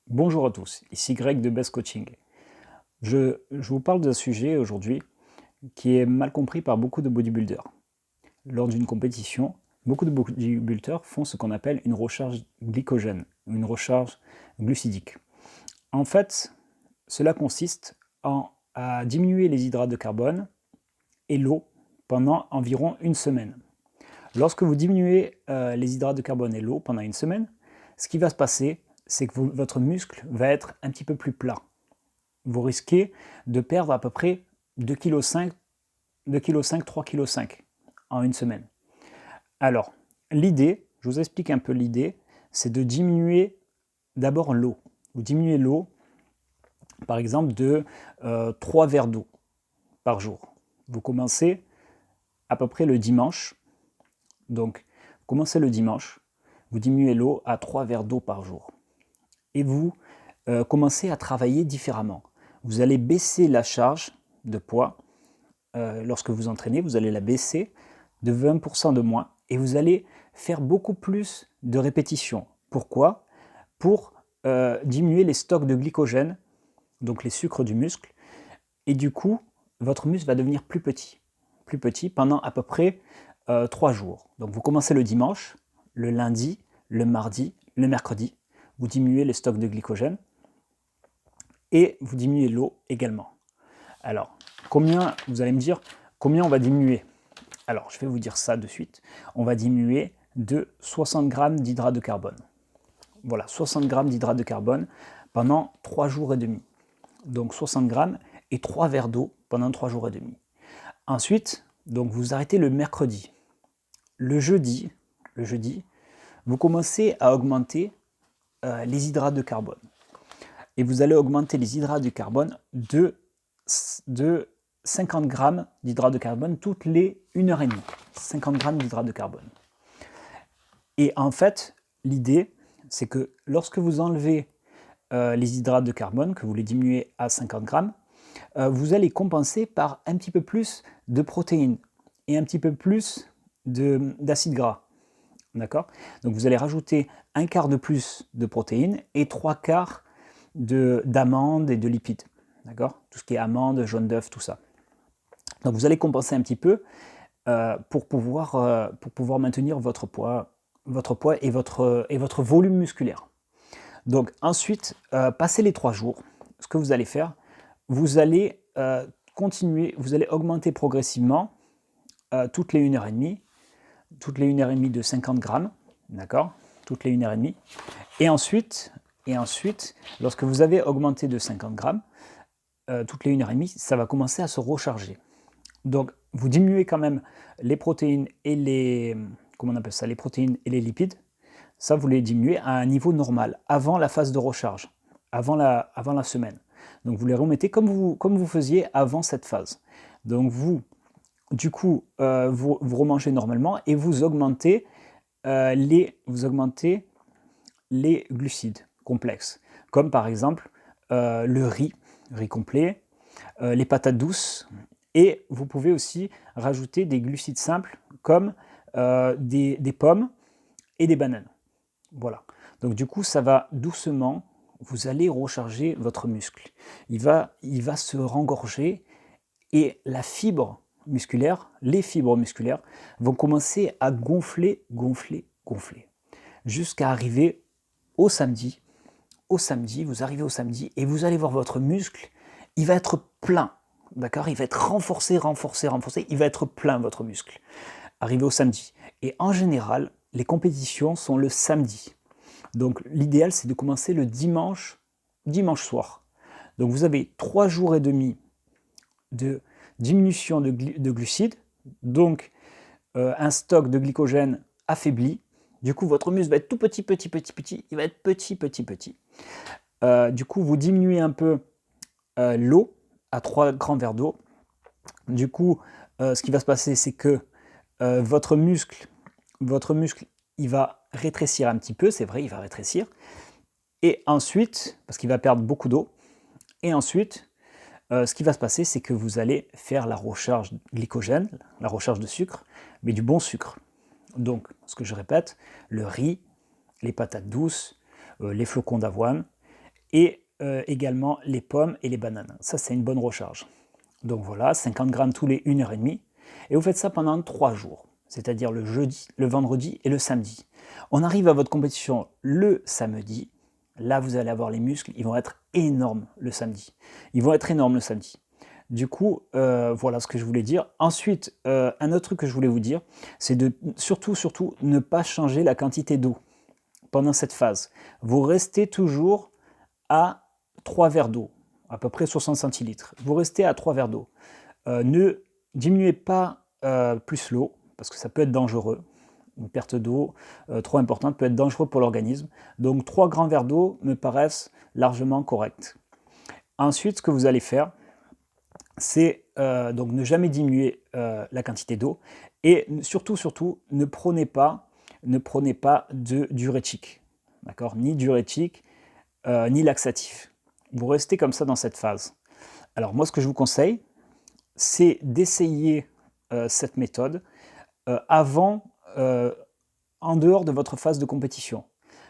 Bonjour à tous, ici Greg de Best Coaching. Je vous parle d'un sujet aujourd'hui qui est mal compris par beaucoup de bodybuilders. Lors d'une compétition, beaucoup de bodybuilders font ce qu'on appelle une recharge glycogène, une recharge glucidique. En fait, cela consiste à diminuer les hydrates de carbone et l'eau pendant environ une semaine. Lorsque vous diminuez les hydrates de carbone et l'eau pendant une semaine, ce qui va se passer, c'est que votre muscle va être un petit peu plus plat. Vous risquez de perdre à peu près 2,5 kg, 3,5 kg en une semaine. Alors, l'idée, je vous explique un peu l'idée, c'est de diminuer d'abord l'eau. Vous diminuez l'eau, par exemple, de 3 verres d'eau par jour. Vous commencez à peu près le dimanche. Donc, vous commencez le dimanche, vous diminuez l'eau à 3 verres d'eau par jour. Et vous commencez à travailler différemment. Vous allez baisser la charge de poids. Lorsque vous entraînez, vous allez la baisser de 20% de moins et vous allez faire beaucoup plus de répétitions. Pourquoi? Pour diminuer les stocks de glycogène, donc les sucres du muscle, et du coup, votre muscle va devenir plus petit pendant à peu près 3 jours. Donc vous commencez le dimanche, le lundi, le mardi, le mercredi, vous diminuez les stocks de glycogène et vous diminuez l'eau également. Alors, vous allez me dire, combien on va diminuer? Alors, je vais vous dire ça de suite. On va diminuer de 60 grammes d'hydrate de carbone. Voilà, 60 grammes d'hydrate de carbone pendant 3 jours et demi. Donc 60 grammes et 3 verres d'eau pendant 3 jours et demi. Ensuite, donc vous arrêtez le mercredi. Le jeudi, vous commencez à augmenter les hydrates de carbone. Et vous allez augmenter les hydrates de carbone de 50 grammes d'hydrate de carbone toutes les 1h30. 50 grammes d'hydrate de carbone. Et en fait, l'idée, c'est que lorsque vous enlevez les hydrates de carbone, que vous les diminuez à 50 grammes, vous allez compenser par un petit peu plus de protéines et un petit peu plus d'acides gras. D'accord? Donc vous allez rajouter un quart de plus de protéines et 3/4 d'amandes et de lipides. D'accord? Tout ce qui est amandes, jaune d'œuf, tout ça. Donc vous allez compenser un petit peu pour pouvoir maintenir votre poids et votre volume musculaire. Donc ensuite, passé les 3 jours, ce que vous allez faire, vous allez continuer, vous allez augmenter progressivement toutes les 1h30, de 50 grammes, d'accord? Toutes les 1h30. Et ensuite, lorsque vous avez augmenté de 50 grammes, toutes les 1h30, ça va commencer à se recharger. Donc, vous diminuez quand même les protéines et les, les protéines et les lipides. Ça, vous les diminuez à un niveau normal, avant la phase de recharge, avant la semaine. Donc, vous les remettez comme vous faisiez avant cette phase. Donc, du coup, vous remangez normalement et vous augmentez les glucides complexes, comme par exemple le riz complet, les patates douces, et vous pouvez aussi rajouter des glucides simples comme des pommes et des bananes. Voilà. Donc du coup, ça va doucement, vous allez recharger votre muscle. Il va se rengorger et les fibres musculaires vont commencer à gonfler, jusqu'à arriver au samedi. Vous arrivez au samedi et vous allez voir votre muscle, il va être plein, d'accord? Il va être renforcé, il va être plein votre muscle, arrivé au samedi. Et en général, les compétitions sont le samedi. Donc l'idéal, c'est de commencer le dimanche soir. Donc vous avez 3 jours et demi de diminution de glucides, donc un stock de glycogène affaibli. Du coup, votre muscle va être tout petit, il va être petit. Du coup, vous diminuez un peu l'eau à 3 grands verres d'eau. Du coup, ce qui va se passer, c'est que votre muscle, il va rétrécir un petit peu, c'est vrai, il va rétrécir. Et ensuite, parce qu'il va perdre beaucoup d'eau, et ensuite, ce qui va se passer, c'est que vous allez faire la recharge glycogène, la recharge de sucre, mais du bon sucre. Donc, ce que je répète, le riz, les patates douces, les flocons d'avoine et également les pommes et les bananes. Ça, c'est une bonne recharge. Donc voilà, 50 grammes tous les 1h30. Et vous faites ça pendant 3 jours, c'est-à-dire le jeudi, le vendredi et le samedi. On arrive à votre compétition le samedi. Là, vous allez avoir les muscles, ils vont être énormes le samedi. Ils vont être énormes le samedi. Du coup, voilà ce que je voulais dire. Ensuite, un autre truc que je voulais vous dire, c'est de surtout ne pas changer la quantité d'eau pendant cette phase. Vous restez toujours à 3 verres d'eau, à peu près 60 centilitres. Vous restez à 3 verres d'eau. Ne diminuez pas plus l'eau, parce que ça peut être dangereux. Une perte d'eau trop importante peut être dangereux pour l'organisme. Donc 3 grands verres d'eau me paraissent largement corrects. Ensuite, ce que vous allez faire, c'est donc ne jamais diminuer la quantité d'eau et surtout ne prenez pas de diurétique, d'accord, ni diurétique ni laxatif. Vous restez comme ça dans cette phase. Alors moi, ce que je vous conseille, c'est d'essayer cette méthode en dehors de votre phase de compétition.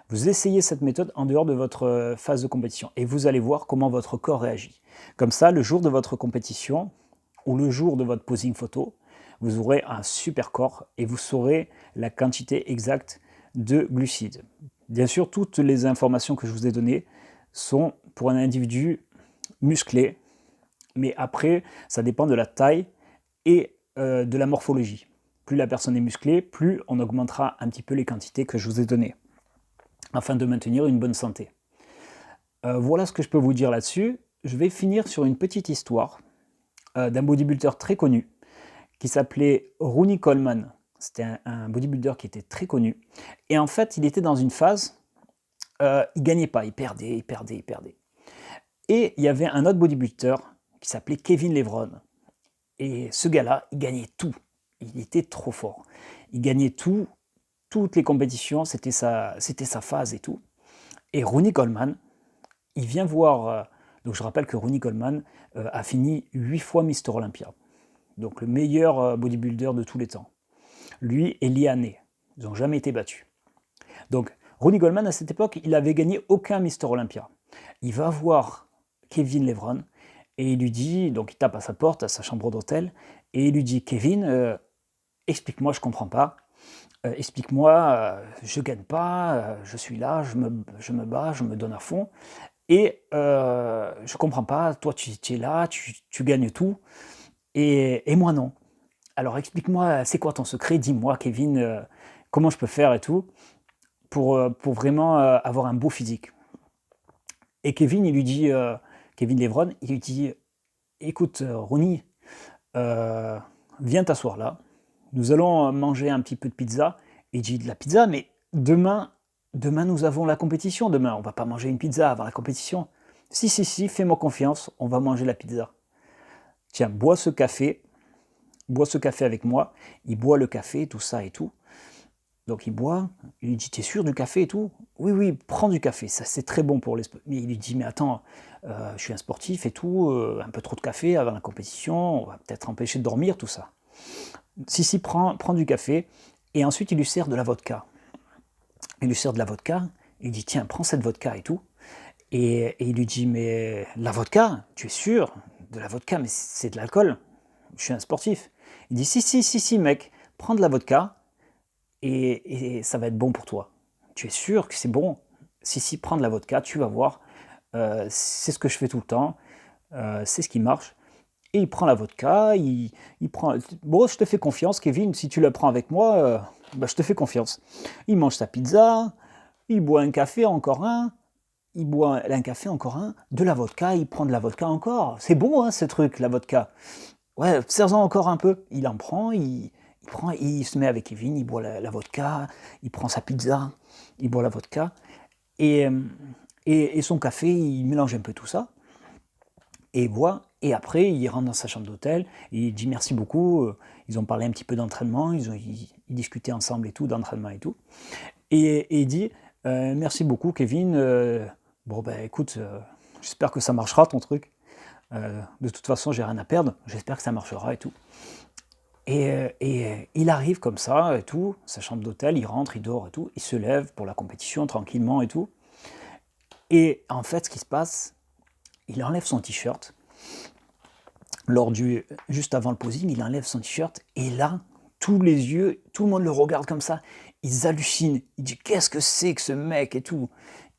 Vous essayez cette méthode en dehors de votre phase de compétition et vous allez voir comment votre corps réagit. Comme ça, le jour de votre compétition ou le jour de votre posing photo, vous aurez un super corps et vous saurez la quantité exacte de glucides. Bien sûr, toutes les informations que je vous ai données sont pour un individu musclé, mais après, ça dépend de la taille et de la morphologie. Plus la personne est musclée, plus on augmentera un petit peu les quantités que je vous ai données, afin de maintenir une bonne santé. Voilà ce que je peux vous dire là-dessus. Je vais finir sur une petite histoire d'un bodybuilder très connu qui s'appelait Ronnie Coleman. C'était un bodybuilder qui était très connu. Et en fait, il était dans une phase, il gagnait pas, il perdait. Et il y avait un autre bodybuilder qui s'appelait Kevin Levron. Et ce gars-là, il gagnait tout. Il était trop fort. Il gagnait tout, toutes les compétitions, c'était sa phase et tout. Et Ronnie Coleman, il vient voir. Donc je rappelle que Ronnie Coleman a fini 8 fois Mister Olympia. Donc le meilleur bodybuilder de tous les temps. Lui et Lee Haney, ils n'ont jamais été battus. Donc Ronnie Coleman, à cette époque, il n'avait gagné aucun Mister Olympia. Il va voir Kevin Levron et il lui dit, donc il tape à sa porte, à sa chambre d'hôtel, et il lui dit, Kevin, explique-moi, je ne comprends pas. Explique-moi, je ne gagne pas, je suis là, je me bats, je me donne à fond. Et je ne comprends pas, toi tu es là, tu gagnes tout, et moi non. Alors explique-moi, c'est quoi ton secret? Dis-moi, Kevin, comment je peux faire et tout, pour vraiment avoir un beau physique. Et Kevin, il lui dit, Kevin Levron, il lui dit, écoute, Ronnie, viens t'asseoir là, nous allons manger un petit peu de pizza. Et il dit, de la pizza, mais demain nous avons la compétition, demain, on va pas manger une pizza avant la compétition. Si, fais-moi confiance, on va manger la pizza. Tiens, bois ce café avec moi. Il boit le café, tout ça et tout. Donc il boit, il lui dit, t'es sûr du café et tout? Oui, prends du café, ça c'est très bon pour l'esprit. Mais il lui dit, mais attends, je suis un sportif et tout, un peu trop de café avant la compétition, on va peut-être empêcher de dormir, tout ça. Si, prends du café, et ensuite il lui sert de la vodka. Il lui sert de la vodka, il dit, tiens, prends cette vodka et tout. Et il lui dit, mais la vodka, tu es sûr? De la vodka, mais c'est de l'alcool, je suis un sportif. Il dit, si, mec, prends de la vodka, et ça va être bon pour toi. Tu es sûr que c'est bon? Si, prends de la vodka, tu vas voir, c'est ce que je fais tout le temps, c'est ce qui marche. Et il prend la vodka, il prend... Bon, je te fais confiance, Kevin, si tu la prends avec moi, bah, je te fais confiance. Il mange sa pizza, il boit un café, encore un, il boit un café, encore un, de la vodka, il prend de la vodka encore. C'est bon, hein, ce truc, la vodka. Ouais, serre-en encore un peu. Il en prend, il se met avec Kevin, il boit la vodka, il prend sa pizza, il boit la vodka, et son café, il mélange un peu tout ça, et il boit, et après, il rentre dans sa chambre d'hôtel, et il dit merci beaucoup, ils ont parlé un petit peu d'entraînement, ils discutaient ensemble et tout, d'entraînement et tout, et il dit merci beaucoup Kevin, bon ben écoute, j'espère que ça marchera ton truc, de toute façon j'ai rien à perdre, j'espère que ça marchera et tout. Et il arrive comme ça et tout, sa chambre d'hôtel, il rentre, il dort et tout, il se lève pour la compétition tranquillement et tout. Et en fait, ce qui se passe, il enlève son t-shirt. Juste avant le posing, il enlève son t-shirt. Et là, tous les yeux, tout le monde le regarde comme ça. Ils hallucinent. Ils disent, qu'est-ce que c'est que ce mec et tout.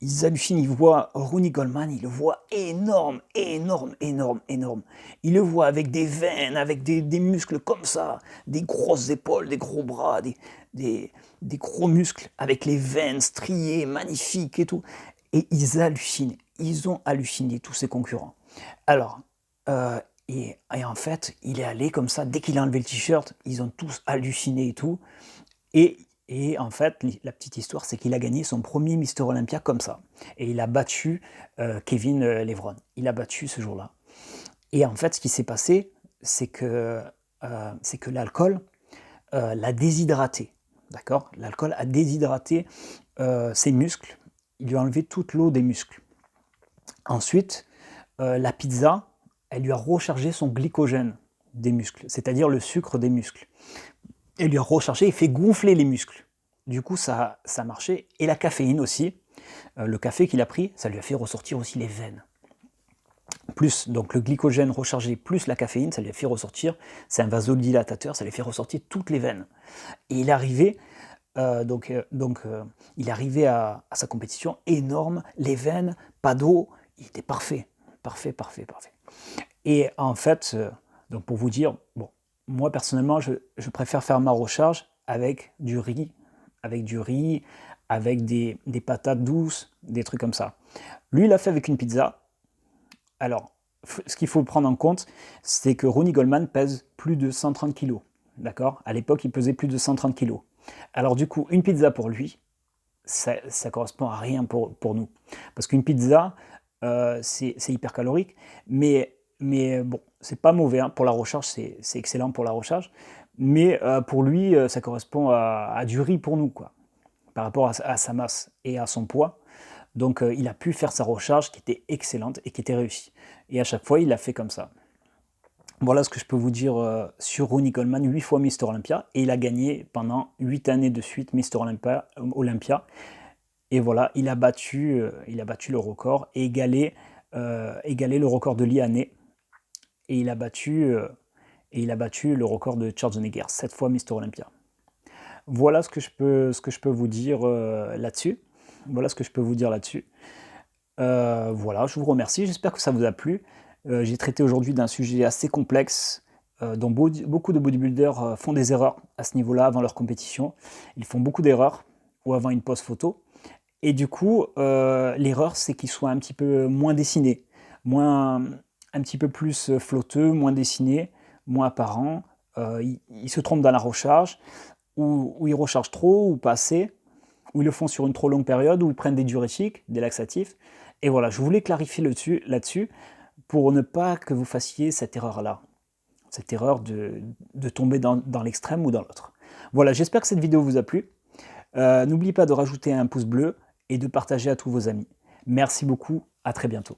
Ils hallucinent. Ils voient Ronnie Coleman, ils le voient énorme, énorme, énorme, énorme. Ils le voient avec des veines, avec des muscles comme ça, des grosses épaules, des gros bras, des gros muscles, avec les veines striées, magnifiques et tout. Et ils hallucinent. Ils ont halluciné, tous ses concurrents. Alors, et en fait, il est allé comme ça, dès qu'il a enlevé le t-shirt, ils ont tous halluciné et tout. Et en fait, la petite histoire, c'est qu'il a gagné son premier Mister Olympia comme ça. Et il a battu Kevin Levron. Il a battu ce jour-là. Et en fait, ce qui s'est passé, c'est que l'alcool l'a déshydraté. D'accord? L'alcool a déshydraté ses muscles. Il lui a enlevé toute l'eau des muscles. Ensuite, la pizza, elle lui a rechargé son glycogène des muscles, c'est-à-dire le sucre des muscles. Elle lui a rechargé et fait gonfler les muscles. Du coup, ça a marché. Et la caféine aussi, le café qu'il a pris, ça lui a fait ressortir aussi les veines. Plus, donc le glycogène rechargé plus la caféine, ça lui a fait ressortir, c'est un vasodilatateur, ça lui a fait ressortir toutes les veines. Et il est arrivé, il est arrivé à sa compétition énorme, les veines, pas d'eau, il était parfait, parfait, parfait, parfait. Et en fait, donc pour vous dire, bon, moi personnellement, je préfère faire ma recharge avec du riz, avec des patates douces, des trucs comme ça. Lui, il l'a fait avec une pizza. Alors, ce qu'il faut prendre en compte, c'est que Ronnie Coleman pèse plus de 130 kg. D'accord? À l'époque, il pesait plus de 130 kg. Alors du coup, une pizza pour lui, ça correspond à rien pour nous. Parce qu'une pizza, c'est hyper calorique, mais bon, c'est pas mauvais hein, pour la recharge, c'est excellent pour la recharge, mais pour lui, ça correspond à du riz pour nous, quoi, par rapport à sa masse et à son poids. Donc il a pu faire sa recharge qui était excellente et qui était réussie. Et à chaque fois, il l'a fait comme ça. Voilà ce que je peux vous dire sur Ronnie Coleman, 8 fois Mister Olympia, et il a gagné pendant 8 années de suite Mister Olympia. Et voilà, il a battu le record et égalé le record de Liané. Et il a battu le record de Schwarzenegger, 7 fois Mister Olympia. Voilà ce que je peux vous dire là-dessus. Voilà ce que je peux vous dire là-dessus. Voilà, je vous remercie, j'espère que ça vous a plu. J'ai traité aujourd'hui d'un sujet assez complexe, dont beaucoup de bodybuilders font des erreurs à ce niveau-là avant leur compétition. Ils font beaucoup d'erreurs, ou avant une pose photo. Et du coup, l'erreur, c'est qu'ils soient un petit peu moins dessinés, un petit peu plus flotteux, moins dessinés, moins apparents. Ils se trompent dans la recharge, ou ils rechargent trop, ou pas assez, ou ils le font sur une trop longue période, ou ils prennent des diurétiques, des laxatifs. Et voilà, je voulais clarifier là-dessus, pour ne pas que vous fassiez cette erreur-là, cette erreur de tomber dans l'extrême ou dans l'autre. Voilà, j'espère que cette vidéo vous a plu. N'oubliez pas de rajouter un pouce bleu et de partager à tous vos amis. Merci beaucoup, à très bientôt.